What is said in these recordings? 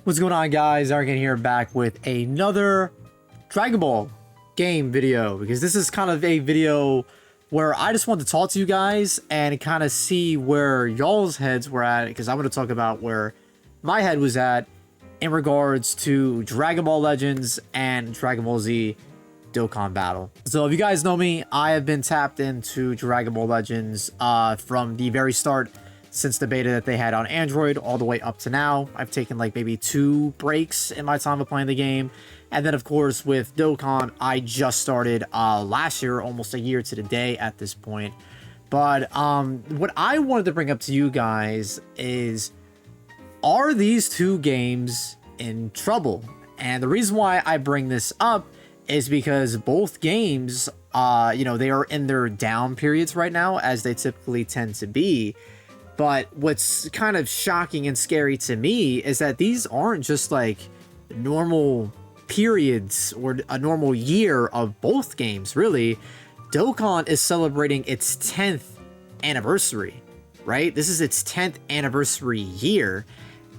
What's going on, guys? Ironcane here, back with another Dragon Ball game video, because this is kind of a video where I just want to talk to you guys and kind of see where y'all's heads were at, because I'm going to talk about where my head was at in regards to Dragon Ball Legends and Dragon Ball Z Dokkan Battle. So if you guys know me, I have been tapped into Dragon Ball Legends from the very start, since the beta that they had on Android all the way up to now. I've taken like maybe 2 breaks in my time of playing the game. And then of course with Dokkan, I just started last year, almost a year to the day at this point. But what I wanted to bring up to you guys is, are these 2 games in trouble? And the reason why I bring this up is because both games, they are in their down periods right now, as they typically tend to be. But what's kind of shocking and scary to me is that these aren't just like normal periods or a normal year of both games, really. Dokkan is celebrating its 10th anniversary, right? This is its 10th anniversary year.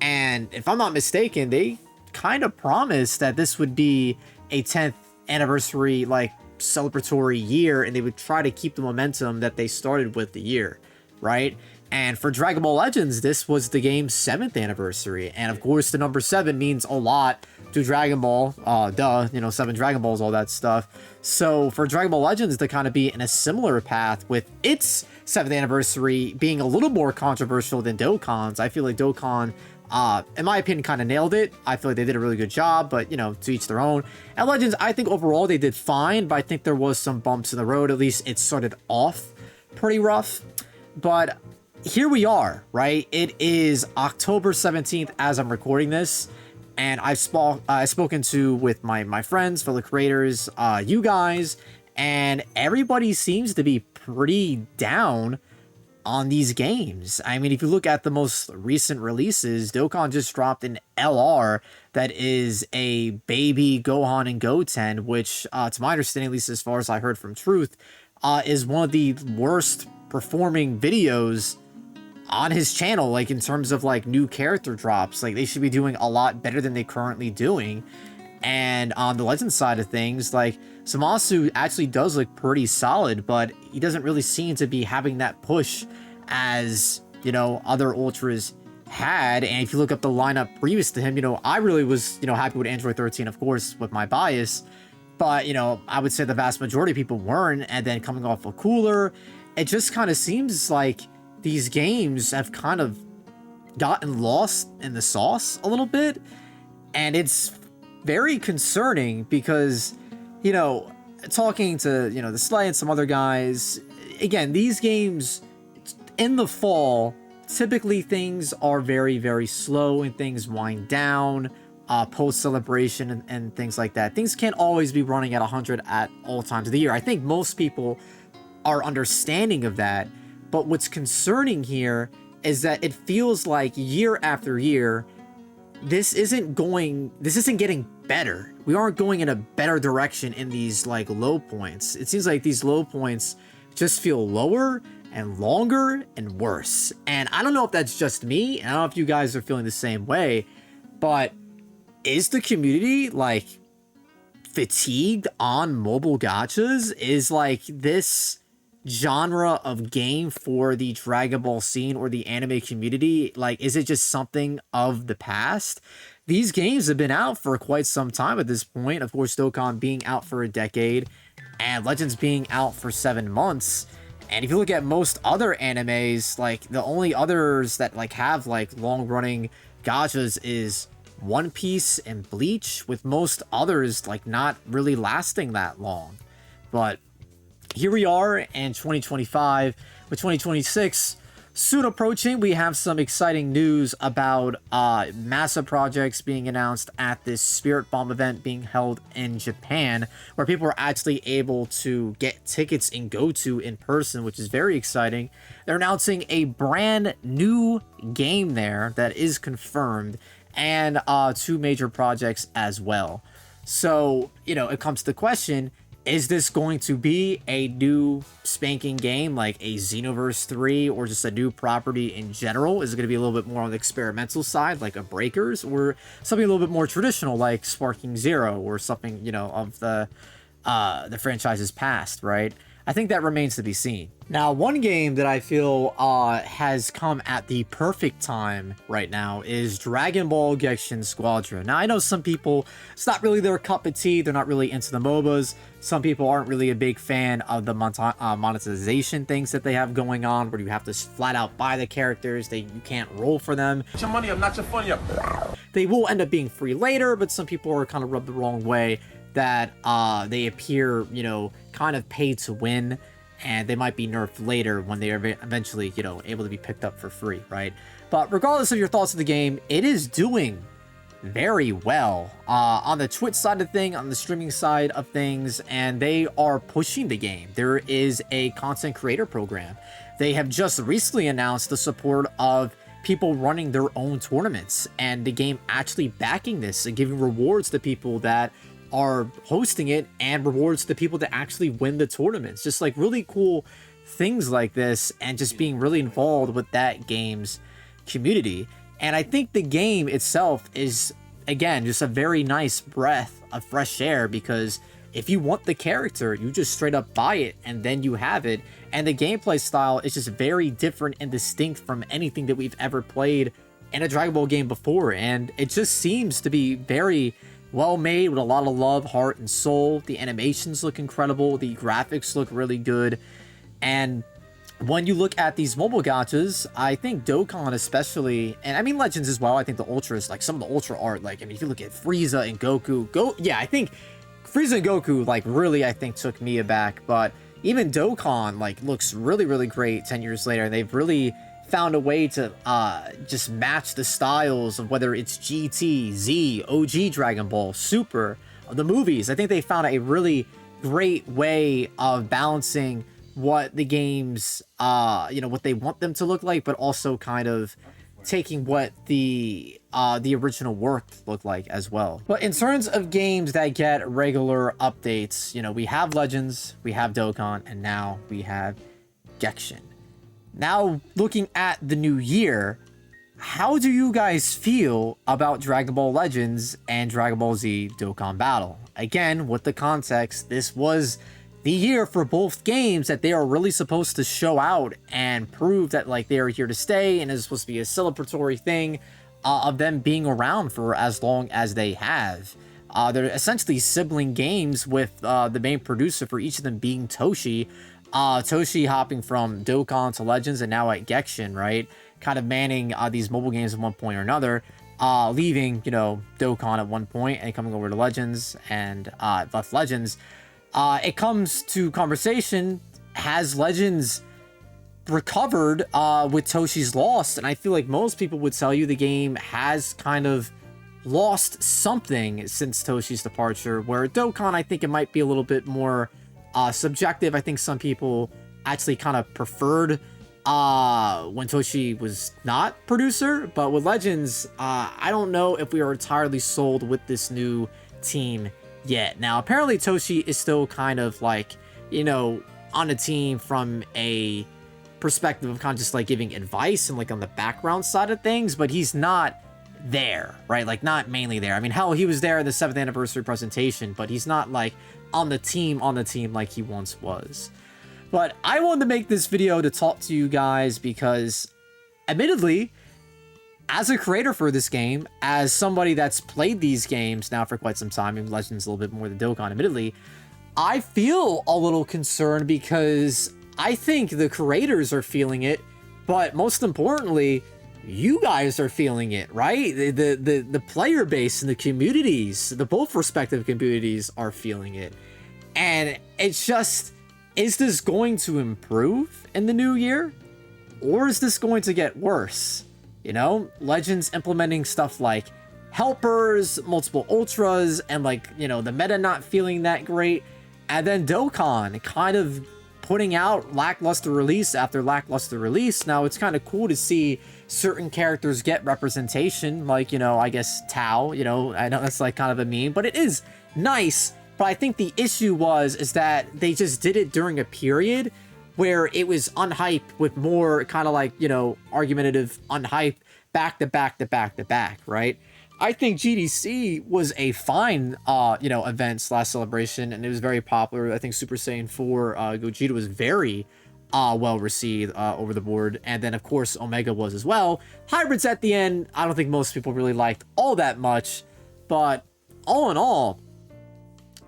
And if I'm not mistaken, they kind of promised that this would be a 10th anniversary, like, celebratory year, and they would try to keep the momentum that they started with the year, right? And for Dragon Ball Legends, this was the game's 7th anniversary. And of course, the number 7 means a lot to Dragon Ball. 7 Dragon Balls, all that stuff. So for Dragon Ball Legends to kind of be in a similar path with its 7th anniversary being a little more controversial than Dokkan's, I feel like Dokkan, in my opinion, kind of nailed it. I feel like they did a really good job, but, to each their own. And Legends, I think overall they did fine, but I think there was some bumps in the road. At least it started off pretty rough. But here we are, right? It is October 17th as I'm recording this, and I've spoken to with my friends, fellow creators, you guys, and everybody seems to be pretty down on these games. I mean, if you look at the most recent releases, Dokkan just dropped an LR that is a baby Gohan and Goten, which, to my understanding, at least as far as I heard from Truth, is one of the worst performing videos on his channel, like in terms of like new character drops. Like, they should be doing a lot better than they currently doing. And on the Legend side of things, like, Zamasu actually does look pretty solid, but he doesn't really seem to be having that push as, other Ultras had. And if you look up the lineup previous to him, I really was, happy with Android 13, of course, with my bias. But, I would say the vast majority of people weren't. And then coming off a Cooler, it just kind of seems like these games have kind of gotten lost in the sauce a little bit. And it's very concerning because, talking to, the Slay and some other guys, again, these games in the fall, typically things are very, very slow and things wind down post-celebration and things like that. Things can't always be running at 100 at all times of the year. I think most people are understanding of that. But what's concerning here is that it feels like year after year, this isn't getting better. We aren't going in a better direction in these like low points. It seems like these low points just feel lower and longer and worse. And I don't know if that's just me. I don't know if you guys are feeling the same way, but is the community like fatigued on mobile gachas? Is like this genre of game for the Dragon Ball scene or the anime community, like, is it just something of the past? These games have been out for quite some time at this point. Of course, Dokkan being out for a decade and Legends being out for 7 months. And if you look at most other animes, like, the only others that like have like long running gachas is One Piece and Bleach, with most others like not really lasting that long. But here we are in 2025, with 2026 soon approaching. We have some exciting news about massive projects being announced at this Spirit Bomb event being held in Japan, where people are actually able to get tickets and go to in person, which is very exciting. They're announcing a brand new game there that is confirmed, and 2 major projects as well. So, it comes to the question, Is this going to be a new spanking game like a Xenoverse 3 or just a new property in general? Is it going to be a little bit more on the experimental side like a Breakers, or something a little bit more traditional like Sparking Zero or something, you know, of the franchise's past, right? I think that remains to be seen. Now, one game that I feel has come at the perfect time right now is Dragon Ball Genshin Squadron. Now, I know some people, it's not really their cup of tea. They're not really into the MOBAs. Some people aren't really a big fan of the monetization things that they have going on, where you have to flat out buy the characters. You can't roll for them. It's your money, I'm not your funny. They will end up being free later, but some people are kind of rubbed the wrong way that they appear, you know, kind of pay to win, and they might be nerfed later when they are eventually, you know, able to be picked up for free, right? But regardless of your thoughts of the game, it is doing very well on the Twitch side of things, on the streaming side of things, and they are pushing the game. There is a content creator program. They have just recently announced the support of people running their own tournaments, and the game actually backing this and giving rewards to people that are hosting it, and rewards to people that actually win the tournaments. Just like really cool things like this, and just being really involved with that game's community. And I think the game itself is, again, just a very nice breath of fresh air, because if you want the character, you just straight up buy it and then you have it. And the gameplay style is just very different and distinct from anything that we've ever played in a Dragon Ball game before, and it just seems to be very well made with a lot of love, heart, and soul. The animations look incredible. The graphics look really good. And when you look at these mobile gachas, I think Dokkan especially, and I mean Legends as well, I think the Ultras, like some of the Ultra art, like, I mean, if you look at Frieza and Goku, I think Frieza and Goku, like, really, I think took me aback. But even Dokkan, like, looks really, really great 10 years later. And they've really found a way to just match the styles of whether it's GT, Z, OG Dragon Ball, Super, the movies. I think they found a really great way of balancing what the games, you know, what they want them to look like, but also kind of taking what the original work looked like as well. But in terms of games that get regular updates, you know, we have Legends, we have Dokkan, and now we have Genshin. Now, looking at the new year, how do you guys feel about Dragon Ball Legends and Dragon Ball Z Dokkan Battle? Again, with the context, this was the year for both games that they are really supposed to show out and prove that, like, they are here to stay, and is supposed to be a celebratory thing of them being around for as long as they have. They're essentially sibling games with the main producer for each of them being Toshi. Toshi hopping from Dokkan to Legends and now at Genshin, right? Kind of manning these mobile games at one point or another, leaving, you know, Dokkan at one point and coming over to Legends, and left Legends. It comes to conversation, has Legends recovered with Toshi's loss? And I feel like most people would tell you the game has kind of lost something since Toshi's departure, where Dokkan, I think it might be a little bit more subjective. I think some people actually kind of preferred when Toshi was not producer, but with Legends, I don't know if we are entirely sold with this new team yet. Now, apparently Toshi is still kind of like, you know, on the team from a perspective of kind of just like giving advice and like on the background side of things, but he's not there, right? Like, not mainly there. I mean, hell, he was there at the 7th anniversary presentation, but he's not like on the team like he once was. But I wanted to make this video to talk to you guys because, admittedly, as a creator for this game, as somebody that's played these games now for quite some time, and Legends a little bit more than Dokkan, admittedly, I feel a little concerned because I think the creators are feeling it, but most importantly, you guys are feeling it, right? The player base and the communities, the both respective communities are feeling it. And it's just, is this going to improve in the new year? Or is this going to get worse? You know, Legends implementing stuff like helpers, multiple ultras, and like, you know, the meta not feeling that great. And then Dokkan kind of putting out lackluster release after lackluster release. Now, it's kind of cool to see certain characters get representation, like, you know, I guess Tao, you know, I know that's like kind of a meme, but it is nice But I think the issue is that they just did it during a period where it was unhyped with more kind of like, you know, argumentative unhyped back to back to back to back, right? I think GDC was a fine, you know, event / celebration, and it was very popular. I think Super Saiyan 4 Gogeta was very well received over the board, and then of course Omega was as well. Hybrids at the end, I don't think most people really liked all that much, but all in all,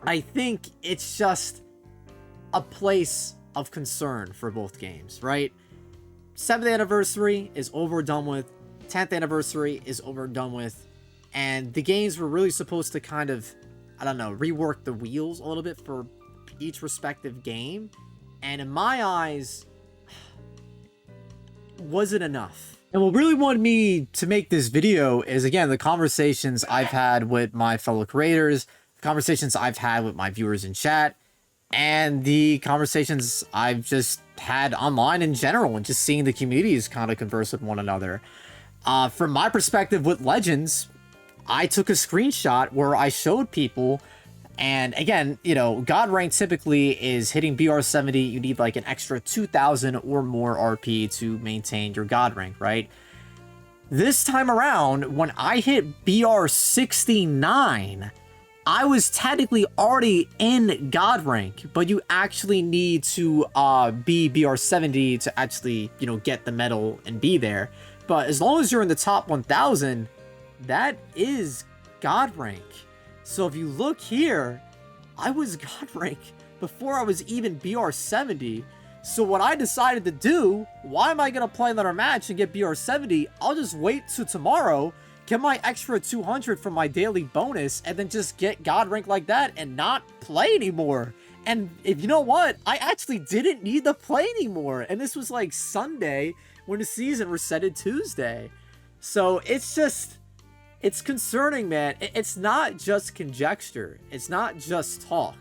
I think it's just a place of concern for both games, right? 7th anniversary is over and done with. 10th anniversary is over and done with. And the games were really supposed to kind of, I don't know, rework the wheels a little bit for each respective game. And in my eyes, wasn't enough. And what really wanted me to make this video is, again, the conversations I've had with my fellow creators, the conversations I've had with my viewers in chat, and the conversations I've just had online in general, and just seeing the communities kind of converse with one another. From my perspective with Legends, I took a screenshot where I showed people, and again, you know, God rank typically is hitting BR 70. You need like an extra 2,000 or more RP to maintain your God rank, right? This time around, when I hit BR 69, I was technically already in God rank, but you actually need to be BR 70 to actually, you know, get the medal and be there. But as long as you're in the top 1,000, that is God rank. So if you look here, I was God rank before I was even BR 70. So what I decided to do, why am I going to play another match and get BR 70? I'll just wait till tomorrow, get my extra 200 from my daily bonus, and then just get God rank like that and not play anymore. And if you know what, I actually didn't need to play anymore. And this was like Sunday when the season resetted Tuesday. So it's just, it's concerning, man. It's not just conjecture. It's not just talk.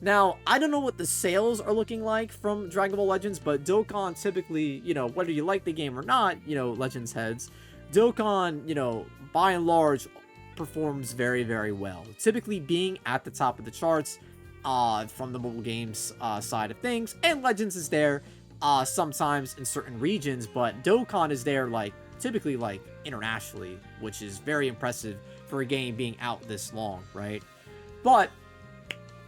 Now, I don't know what the sales are looking like from Dragon Ball Legends, but Dokkan typically, you know, whether you like the game or not, you know, Legends heads, Dokkan, you know, by and large, performs very, very well. Typically being at the top of the charts from the mobile games side of things, and Legends is there sometimes in certain regions, but Dokkan is there, like, typically, like, internationally, which is very impressive for a game being out this long, right? But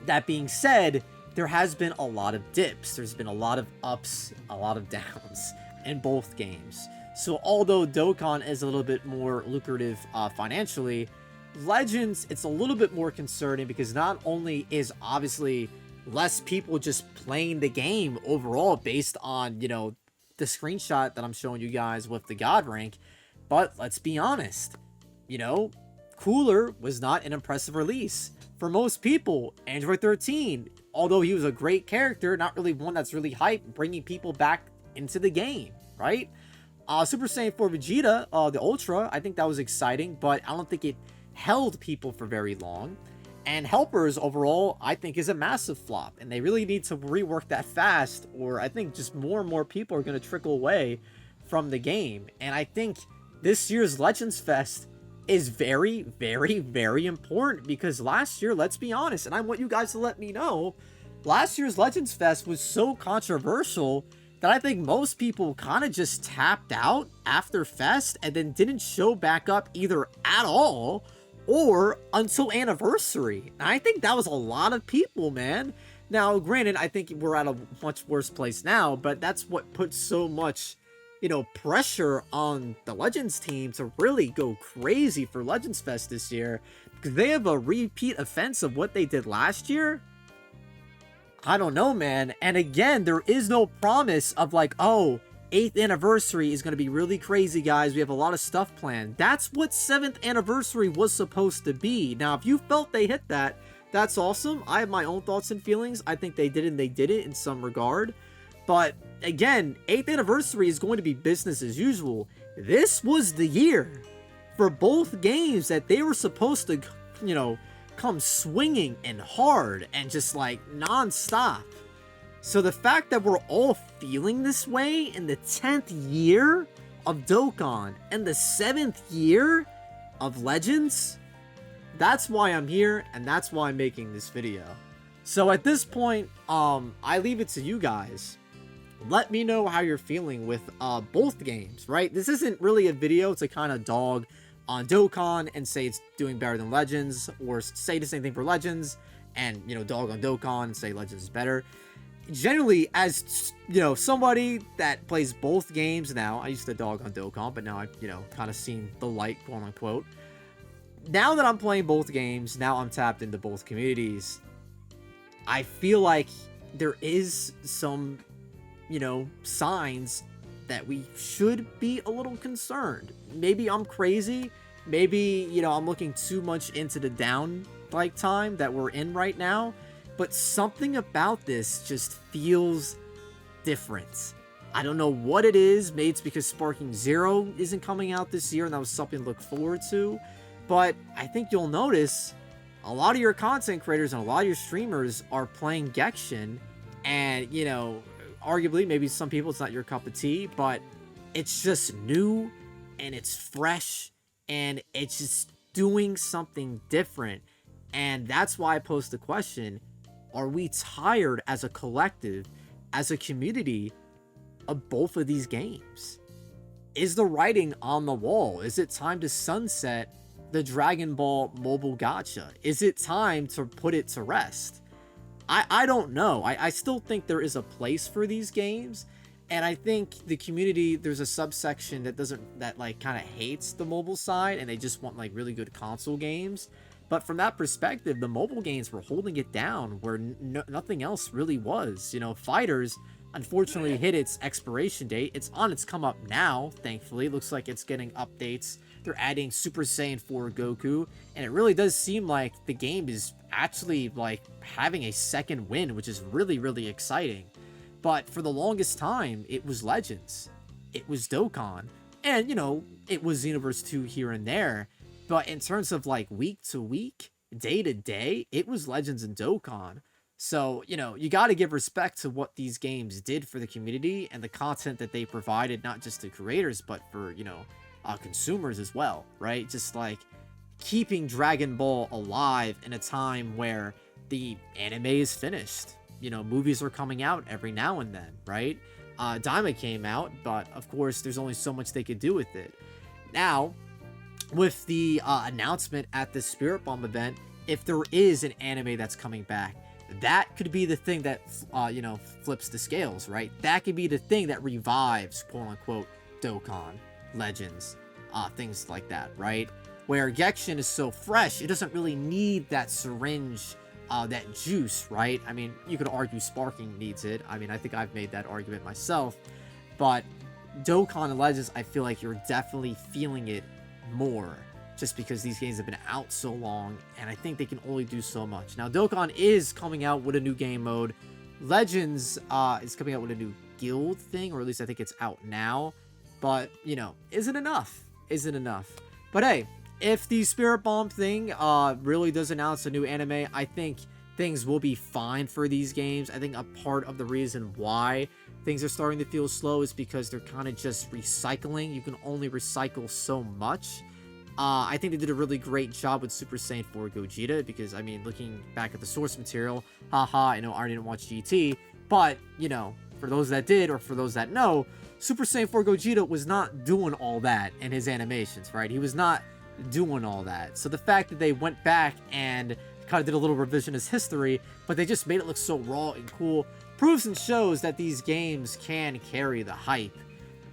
that being said, there has been a lot of dips. There's been a lot of ups, a lot of downs in both games. So although Dokkan is a little bit more lucrative financially, Legends, it's a little bit more concerning because not only is obviously less people just playing the game overall based on, you know, the screenshot that I'm showing you guys with the God rank, but let's be honest, you know, Cooler was not an impressive release. For most people, Android 13, although he was a great character, not really one that's really hyped, bringing people back into the game, right? Super Saiyan 4 Vegeta, the Ultra, I think that was exciting, but I don't think it held people for very long. And Helpers, overall, I think is a massive flop, and they really need to rework that fast, or I think just more and more people are going to trickle away from the game. And I think this year's Legends Fest is very, very, very important, because last year, let's be honest, and I want you guys to let me know, last year's Legends Fest was so controversial that I think most people kind of just tapped out after Fest and then didn't show back up either at all or until Anniversary. And I think that was a lot of people, man. Now, granted, I think we're at a much worse place now, but that's what puts so much, you know, pressure on the Legends team to really go crazy for Legends Fest this year, because they have a repeat offense of what they did last year. I don't know, man. And again, there is no promise of like, oh, 8th anniversary is going to be really crazy, guys. We have a lot of stuff planned. That's what 7th anniversary was supposed to be. Now, if you felt they hit that, that's awesome. I have my own thoughts and feelings. I think they did, and they did it in some regard. But again, 8th anniversary is going to be business as usual. This was the year for both games that they were supposed to, you know, come swinging and hard and just like non-stop. So the fact that we're all feeling this way in the 10th year of Dokkan and the 7th year of Legends, that's why I'm here, and that's why I'm making this video. So at this point, I leave it to you guys. Let me know how you're feeling with both games, right? This isn't really a video to kind of dog on Dokkan and say it's doing better than Legends, or say the same thing for Legends and, you know, dog on Dokkan and say Legends is better. Generally, as, you know, somebody that plays both games now, I used to dog on Dokkan, but now I've, you know, kind of seen the light, quote unquote. Now that I'm playing both games, now I'm tapped into both communities, I feel like there is some, you know, signs that we should be a little concerned. Maybe I'm crazy. Maybe, you know, I'm looking too much into the down like time that we're in right now. But something about this just feels different. I don't know what it is. Maybe it's because Sparking Zero isn't coming out this year, and that was something to look forward to. But I think you'll notice a lot of your content creators and a lot of your streamers are playing Genshin, and, you know, arguably, maybe some people it's not your cup of tea, but it's just new and it's fresh and it's just doing something different. And that's why I posed the question, are we tired as a collective, as a community, of both of these games? Is the writing on the wall? Is it time to sunset the Dragon Ball mobile gacha? Is it time to put it to rest? I don't know. I still think there is a place for these games, and I think the community, there's a subsection that like kind of hates the mobile side, and they just want like really good console games. But from that perspective, the mobile games were holding it down where nothing else really was. You know, Fighters unfortunately hit its expiration date. It's on its come up now, thankfully. It looks like it's getting updates. They're adding Super Saiyan 4 Goku, and it really does seem like the game is actually like having a second win, which is really, really exciting. But for the longest time, it was Legends, it was Dokkan, and, you know, it was Xenoverse 2 here and there. But in terms of like week to week, day to day, it was Legends and Dokkan. So, you know, you got to give respect to what these games did for the community and the content that they provided, not just to creators, but for, you know, consumers as well, right? Just like keeping Dragon Ball alive in a time where the anime is finished. You know, movies are coming out every now and then, right? Daima came out, but of course there's only so much they could do with it. Now, with the announcement at the Spirit Bomb event, if there is an anime that's coming back, that could be the thing that, you know, flips the scales, right? That could be the thing that revives, quote unquote, Dokkan, Legends, things like that, right? Where Genshin is so fresh, it doesn't really need that syringe, that juice, right? I mean, you could argue Sparking needs it. I mean, I think I've made that argument myself. But Dokkan and Legends, I feel like you're definitely feeling it more, just because these games have been out so long, and I think they can only do so much. Now, Dokkan is coming out with a new game mode. Legends is coming out with a new guild thing, or at least I think it's out now. But, you know, isn't enough. Isn't enough. But hey, if the Spirit Bomb thing really does announce a new anime, I think things will be fine for these games. I think a part of the reason why things are starting to feel slow is because they're kind of just recycling. You can only recycle so much. I think they did a really great job with Super Saiyan 4 Gogeta, because, I mean, looking back at the source material, haha, I know I didn't watch GT, but, you know, for those that did, or for those that know, Super Saiyan 4 Gogeta was not doing all that in his animations, right? He was not doing all that. So the fact that they went back and kind of did a little revisionist history, but they just made it look so raw and cool, proves and shows that these games can carry the hype.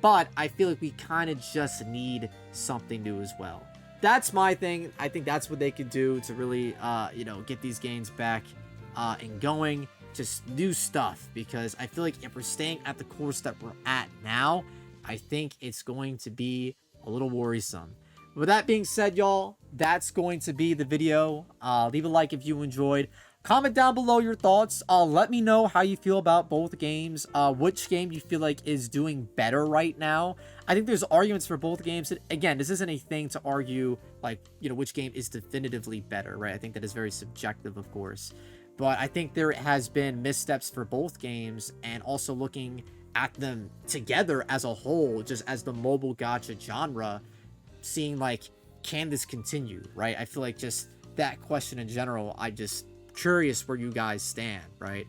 But I feel like we kind of just need something new as well. That's my thing. I think that's what they could do to really, you know, get these games back and going. Just new stuff, because I feel like if we're staying at the course that we're at now, I think it's going to be a little worrisome. With that being said, y'all, that's going to be the video. Leave a like if you enjoyed. Comment down below your thoughts. Let me know how you feel about both games. Which game you feel like is doing better right now. I think there's arguments for both games. And again, this isn't a thing to argue, like, you know, which game is definitively better, right? I think that is very subjective, of course. But I think there has been missteps for both games, and also looking at them together as a whole, just as the mobile gacha genre, seeing like, can this continue, right? I feel like just that question in general, I just curious where you guys stand, right?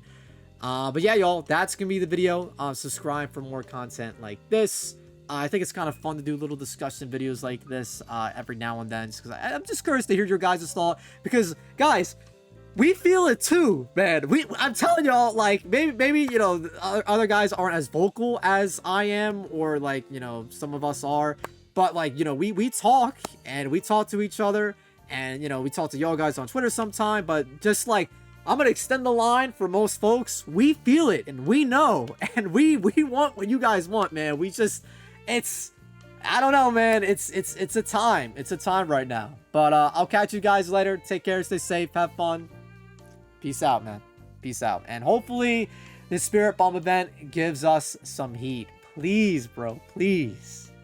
But yeah, y'all, that's gonna be the video. Subscribe for more content like this. I think it's kind of fun to do little discussion videos like this every now and then, just because I'm just curious to hear your guys' thought. Because guys, we feel it too, man. I'm telling y'all, like, maybe you know, other guys aren't as vocal as I am, or like, you know, some of us are, but like, you know, we talk, and we talk to each other, and you know, we talk to y'all guys on Twitter sometime. But just like, I'm gonna extend the line for most folks. We feel it, and we know, and we want what you guys want, man. We just, I don't know, man. It's a time. It's a time right now. But I'll catch you guys later. Take care. Stay safe. Have fun. Peace out, man. Peace out. And hopefully this Spirit Bomb event gives us some heat. Please, bro. Please.